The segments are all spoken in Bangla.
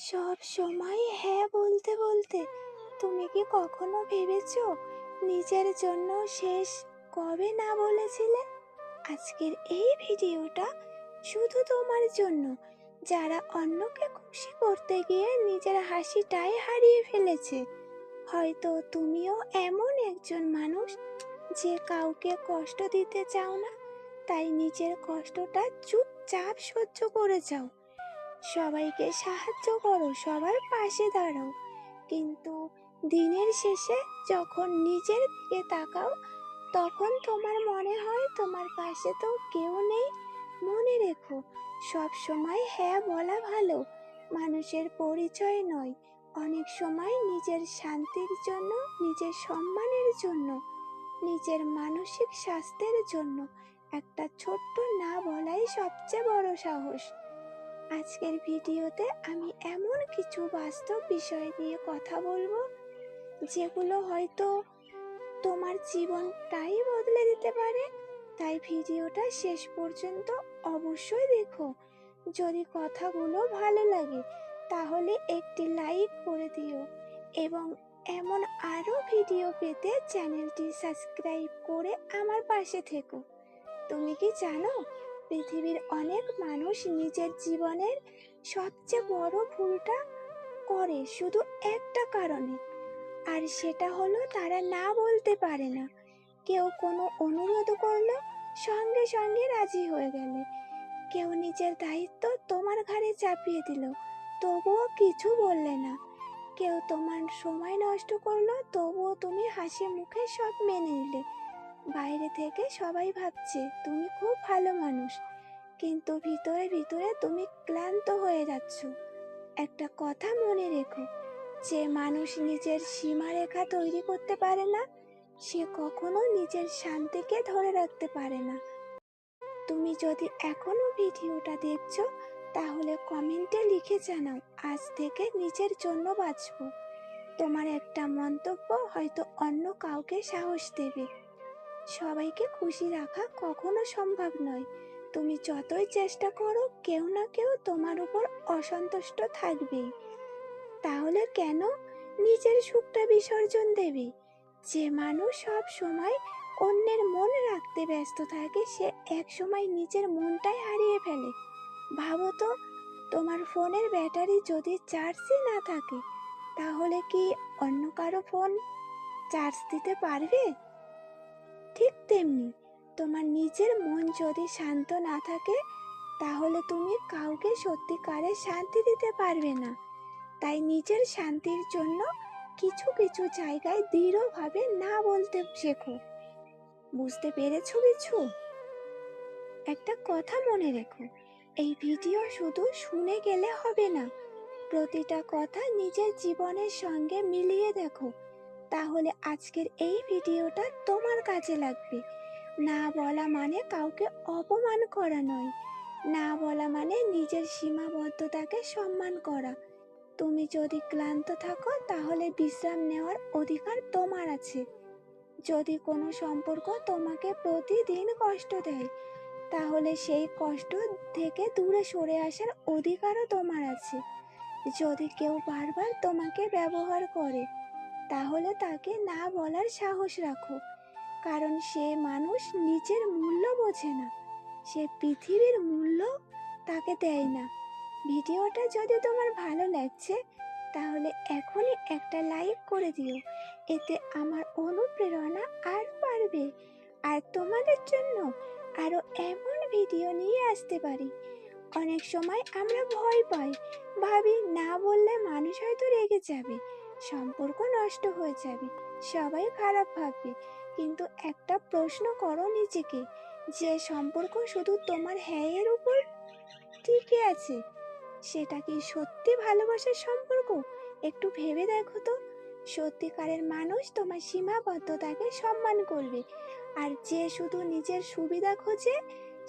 সব সময় হ্যাঁ বলতে বলতে তুমি কি কখনো ভেবেছো নিজের জন্য শেষ কবে না বলেছিলে? আজকের এই ভিডিওটা শুধু তোমার জন্য, যারা অন্যকে খুশি করতে গিয়ে নিজের হাসিটাই হারিয়ে ফেলেছে। হয়তো তুমিও এমন একজন মানুষ যে কাউকে কষ্ট দিতে চাও না, তাই নিজের কষ্টটা চুপচাপ সহ্য করে যাও। সবাইকে সাহায্য করো, সবার পাশে দাঁড়াও, কিন্তু দিনের শেষে যখন নিজের দিকে তাকাও তখন তোমার মনে হয় তোমার পাশে তো কেউ নেই। মনে রেখো, সব সময় হ্যাঁ বলা ভালো মানুষের পরিচয় নয়। অনেক সময় নিজের শান্তির জন্য, নিজের সম্মানের জন্য, নিজের মানসিক স্বাস্থ্যের জন্য একটা ছোট্ট না বলাই সবচেয়ে বড় সাহস। আজকের ভিডিওতে আমি এমন কিছু বাস্তব বিষয় নিয়ে কথা বলবো যেগুলো হয়তো তোমার জীবনটাই বদলে দিতে পারে। তাই ভিডিওটা শেষ পর্যন্ত অবশ্যই দেখো। যদি কথাগুলো ভালো লাগে তাহলে একটি লাইক করে দিও এবং এমন আরো ভিডিও পেতে চ্যানেলটি সাবস্ক্রাইব করে আমার পাশে থেকো। তুমি কি জানো, পৃথিবীর অনেক মানুষ নিজের জীবনের সবচেয়ে বড় ভুলটা করে শুধু একটা কারণে, আর সেটা হলো তারা না বলতে পারে না। কেউ কোনো অনুরোধ করলো, সঙ্গে সঙ্গে রাজি হয়ে গেলে। কেউ নিজের দায়িত্ব তোমার ঘাড়ে চাপিয়ে দিল, তবুও কিছু বললে না। কেউ তোমার সময় নষ্ট করলো, তবুও তুমি হাসি মুখে সব মেনে নিলে। বাইরে থেকে সবাই ভাবছে তুমি খুব ভালো মানুষ, কিন্তু ভিতরে ভিতরে তুমি ক্লান্ত হয়ে যাচ্ছ। একটা কথা মনে রেখো, যে মানুষ নিজের সীমারেখা তৈরি করতে পারে না, সে কখনো নিজের শান্তিকে ধরে রাখতে পারে না। তুমি যদি এখনো ভিডিওটা দেখছো, তাহলে কমেন্টে লিখে জানাও, আজ থেকে নিজের জন্য বাঁচবো। তোমার একটা মন্তব্য হয়তো অন্য কাউকে সাহস দেবে। সবাইকে খুশি রাখা কখনো সম্ভব নয়। তুমি যতই চেষ্টা করো, কেউ না কেউ তোমার উপর অসন্তুষ্ট থাকবেই। তাহলে কেন নিজের সুখটা বিসর্জন দেবে? যে মানুষ সব সময় অন্যের মন রাখতে ব্যস্ত থাকে, সে এক সময় নিজের মনটাই হারিয়ে ফেলে। ভাবো তো, তোমার ফোনের ব্যাটারি যদি চার্জই না থাকে, তাহলে কি অন্য কারো ফোন চার্জ দিতে পারবে? ঠিক তেমনি, তোমার নিজের মন যদি শান্ত না থাকে, তাহলে তুমি কাউকে সত্যিকারের শান্তি দিতে পারবে না। তাই নিজের শান্তির জন্য কিছু কিছু জায়গায় দৃঢ়ভাবে না বলতে শেখো। বুঝতে পেরেছো কিছু? একটা কথা মনে রেখো, এই ভিডিও শুধু শুনে গেলে হবে না। প্রতিটা কথা নিজের জীবনের সঙ্গে মিলিয়ে দেখো, তাহলে আজকের এই ভিডিওটা তোমার কাজে লাগবে। না বলা মানে কাউকে অপমান করা নয়। না বলা মানে নিজের সীমাবদ্ধতাকে সম্মান করা। তুমি যদি ক্লান্ত থাকো, তাহলে বিশ্রাম নেওয়ার অধিকার তোমার আছে। যদি কোনো সম্পর্ক তোমাকে প্রতিদিন কষ্ট দেয়, তাহলে সেই কষ্ট থেকে দূরে সরে আসার অধিকারও তোমার আছে। যদি কেউ বারবার তোমাকে ব্যবহার করে, তাহলে তাকে না বলার সাহস রাখো, কারণ সে মানুষ নিজের মূল্য বোঝে না, সে পৃথিবীর মূল্য তাকে দেয় না। ভিডিওটা যদি তোমার ভালো লাগছে, তাহলে এখনই একটা লাইক করে দিও, এতে আমার অনুপ্রেরণা আর বাড়বে। আর তোমাদের জন্য আরো এমন ভিডিও নিয়ে আসতে পারি। অনেক সময় আমরা ভয় পাই, ভাবি না বললে মানুষ হয়তো রেগে যাবে, সম্পর্ক নষ্ট হয়ে যাবে, সবাই খারাপ ভাববে। কিন্তু একটা প্রশ্ন করো নিজেকে, যে সম্পর্ক শুধু তোমার হ্যাঁ এর উপর টিকে আছে, সেটা কি সত্যি ভালোবাসার সম্পর্ক? একটু ভেবে দেখো তো। সত্যিকারের মানুষ তোমার সীমাবদ্ধতাকে সম্মান করবে, আর যে শুধু নিজের সুবিধা খোঁজে,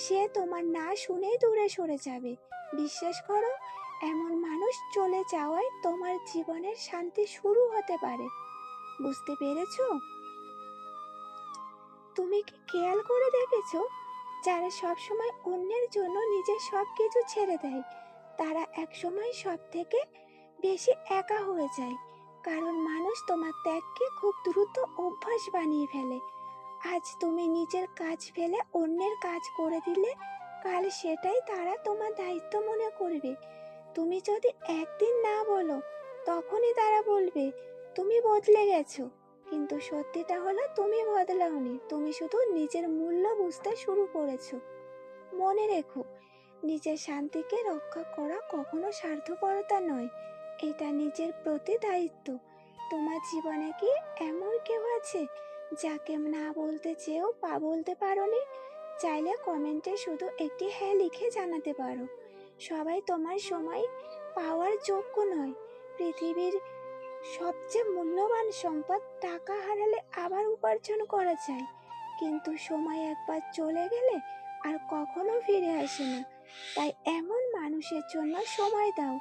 সে তোমার না শুনেই দূরে সরে যাবে। বিশ্বাস করো, এমন মানুষ চলে যাওয়ায় তোমার জীবনের শান্তি শুরু হতে পারে। বুঝতে পেরেছো? তুমি কি খেয়াল করে দেখেছো, যারা সবসময় অন্যের জন্য নিজের সব কিছু ছেড়ে দেয়, তারা একসময় সব থেকে বেশি একা হয়ে যায়, কারণ মানুষ তোমার ত্যাগকে খুব দ্রুত অভ্যাস বানিয়ে ফেলে। আজ তুমি নিজের কাজ ফেলে অন্যের কাজ করে দিলে, কাল সেটাই তারা তোমার দায়িত্ব মনে করবে। তুমি যদি একদিন না বলো, তখনই তারা বলবে তুমি বদলে গেছো। কিন্তু সত্যিটা হলো তুমি বদলাওনি, তুমি শুধু নিজের মূল্য বুঝতে শুরু করেছো। মনে রেখো, নিজের শান্তিকে রক্ষা করা কখনো স্বার্থপরতা নয়, এটা নিজের প্রতি দায়িত্ব। তোমার জীবনে কি এমন কেউ আছে যাকে না বলতে চেয়েও বলতে পারোনি? চাইলে কমেন্টে শুধু একটি হ্যাঁ লিখে জানাতে পারো। সবাই তোমার সময় পাওয়ার যোগ্য নয়। পৃথিবীর সবচেয়ে মূল্যবান সম্পদ টাকা হারালে আবার উপার্জন করা যায়, কিন্তু সময় একবার চলে গেলে আর কখনো ফিরে আসে না। তাই এমন মানুষের জন্য সময় দাও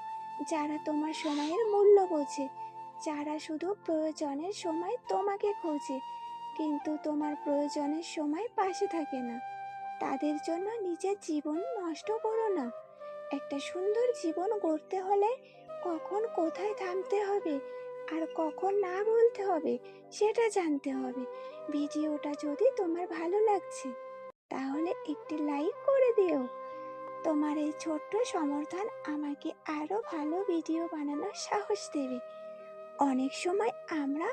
যারা তোমার সময়ের মূল্য বোঝে, যারা শুধু প্রয়োজনের সময় তোমাকে খোঁজে কিন্তু তোমার প্রয়োজনের সময় পাশে থাকে না। তাদের জন্য নিজের জীবন নষ্ট করো না। একটা সুন্দর জীবন গড়তে হলে কখন কোথায় থামতে হবে আর কখন না বলতে হবে সেটা জানতে হবে। ভিডিওটা যদি তোমার ভালো লাগছে তাহলে একটি লাইক করে দিও। তোমার এই ছোট্ট সমর্থন আমাকে আরো ভালো ভিডিও বানানোর সাহস দেবে। অনেক সময় আমরা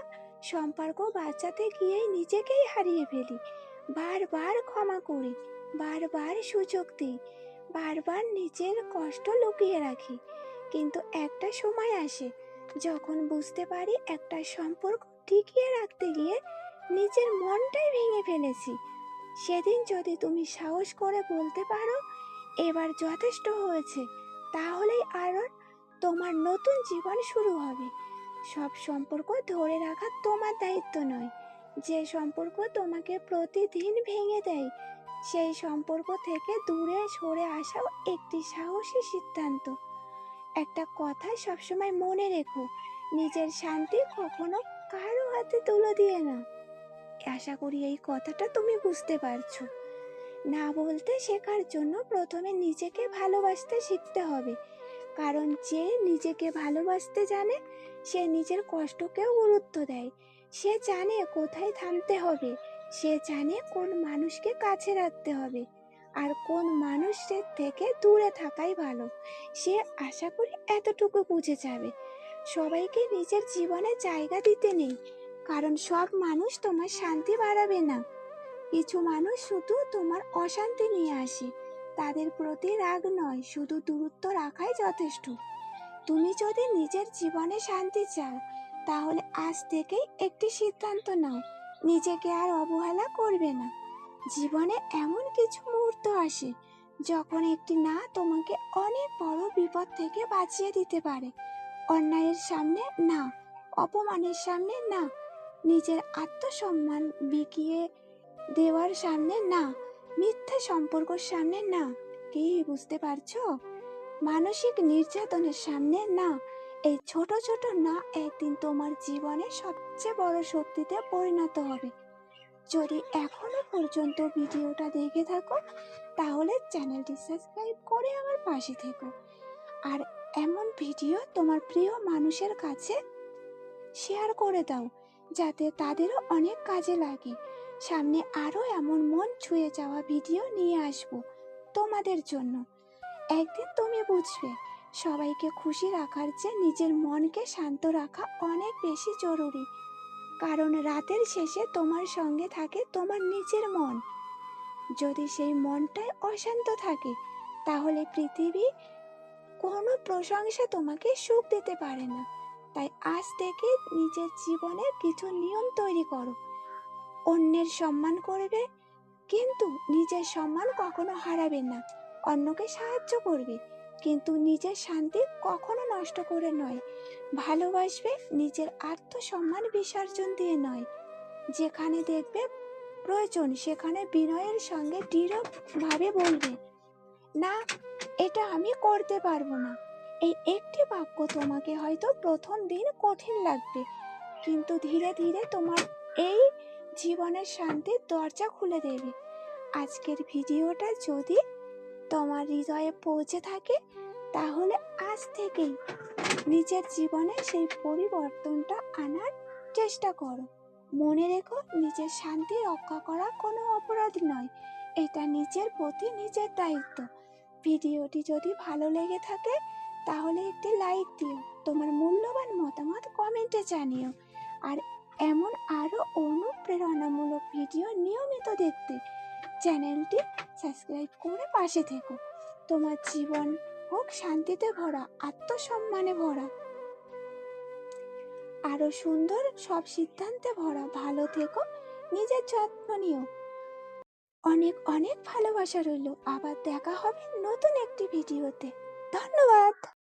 সম্পর্ক বাঁচাতে গিয়েই নিজেকেই হারিয়ে ফেলি। বারবার ক্ষমা করি, বারবার সুযোগ দিই, বারবার নিজের কষ্ট লুকিয়ে রাখি। কিন্তু একটা সময় আসে যখন বুঝতে পারি একটা সম্পর্ক টিকিয়ে রাখতে গিয়ে নিজের মনটাই ভেঙে ফেলেছি। সেদিন যদি তুমি সাহস করে বলতে পারো এবার যথেষ্ট হয়েছে, তাহলেই আর তোমার নতুন জীবন শুরু হবে। সব সম্পর্ক ধরে রাখা তোমার দায়িত্ব নয়। যে সম্পর্ক তোমাকে প্রতিদিন ভেঙে দেয়, সেই সম্পর্ক থেকে দূরে সরে আসাও একটি সাহসী সিদ্ধান্ত। একটা কথা সবসময় মনে রেখো, নিজের শান্তি কখনো কারো হাতে তুলে দিয়ে না। আশা করি এই কথাটা তুমি বুঝতে পারছো। না বলতে শেখার জন্য প্রথমে নিজেকে ভালোবাসতে শিখতে হবে, কারণ যে নিজেকে ভালোবাসতে জানে সে নিজের কষ্টকেও গুরুত্ব দেয়। সে জানে কোথায় থামতে হবে, সে জানে কোন মানুষকে কাছে রাখতে হবে আর কোন মানুষের থেকে দূরে থাকাই ভালো। সে আশা করি এতটুকু বুঝে যাবে। সবাইকে নিজের জীবনে জায়গা দিতে নেই, কারণ সব মানুষ তোমার শান্তি বাড়াবে না। কিছু মানুষ শুধু তোমার অশান্তি নিয়ে আসে, তাদের প্রতি রাগ নয়, শুধু দূরত্ব রাখাই যথেষ্ট। তুমি যদি নিজের জীবনে শান্তি চাও তাহলে আজ থেকেই একটি সিদ্ধান্ত নাও, নিজেকে আর অবহেলা করবে না। জীবনে এমন কিছু মুহূর্ত আসে যখন একটি না তোমাকে অনেক বড় বিপদ থেকে বাঁচিয়ে দিতে পারে। অন্যায়ের সামনে না, অপমানের সামনে না, নিজের আত্মসম্মান বিকিয়ে দেওয়ার সামনে না, মিথ্যা সম্পর্কের সামনে না। কি বুঝতে পারছো? মানসিক নির্যাতনের সামনে না। এই ছোট ছোট না একদিন তোমার জীবনে সবচেয়ে বড় শক্তিতে পরিণত হবে। যদি এখনো পর্যন্ত ভিডিওটা দেখে থাকো তাহলে চ্যানেলটি সাবস্ক্রাইব করে আমার পাশে থেকো। আর এমন ভিডিও তোমার প্রিয় মানুষের কাছে শেয়ার করে দাও, যাতে তাদেরও অনেক কাজে লাগে। সামনে আরো এমন মন ছুঁয়ে যাওয়া ভিডিও নিয়ে আসবো তোমাদের জন্য। একদিন তুমি বুঝবে সবাইকে খুশি রাখার চেয়ে নিজের মনকে শান্ত রাখা অনেক বেশি জরুরি, কারণ রাতের শেষে তোমার সঙ্গে থাকে তোমার নিজের মন। যদি সেই মনটাই অশান্ত থাকে তাহলে পৃথিবী কোনো প্রশংসা তোমাকে সুখ দিতে পারে না। তাই আজ থেকে নিজের জীবনের কিছু নিয়ম তৈরি করো। অন্যের সম্মান করবে কিন্তু নিজের সম্মান কখনো হারাবে না। অন্যকে সাহায্য করবে কিন্তু নিজের শান্তি কখনো নষ্ট করে নয়। ভালোবাসবে নিজের আত্মসম্মান বিসর্জন দিয়ে নয়। যেখানে দেখবে প্রয়োজন সেখানে বিনয়ের সঙ্গে দৃঢ়ভাবে বলবে, না, এটা আমি করতে পারবো না। এই একটি বাক্য তোমাকে হয়তো প্রথম দিন কঠিন লাগবে, কিন্তু ধীরে ধীরে তোমার এই জীবনের শান্তির দরজা খুলে দেবে। আজকের ভিডিওটা যদি তোমার হৃদয়ে পৌঁছে থাকে তাহলে আজ থেকেই নিজের জীবনে সেই পরিবর্তনটা আনার চেষ্টা করো। মনে রেখো, নিজের শান্তি রক্ষা করা কোনো অপরাধ নয়, এটা নিজের প্রতি নিজের দায়িত্ব। ভিডিওটি যদি ভালো লেগে থাকে তাহলে একটি লাইক দিও, তোমার মূল্যবান মতামত কমেন্টে জানিও। আর এমন আরো অনুপ্রেরণামূলক ভিডিও নিয়মিত দেখতে চ্যানেলটি সাবস্ক্রাইব করে পাশে থেকো। তোমার জীবন হোক শান্তিতে ভরা, আত্মসম্মানে ভরা, আরো সুন্দর সব সিদ্ধান্তে ভরা। ভালো থেকো, নিজের যত্ন নিও। অনেক অনেক ভালোবাসা রইল। আবার দেখা হবে নতুন একটি ভিডিওতে। ধন্যবাদ।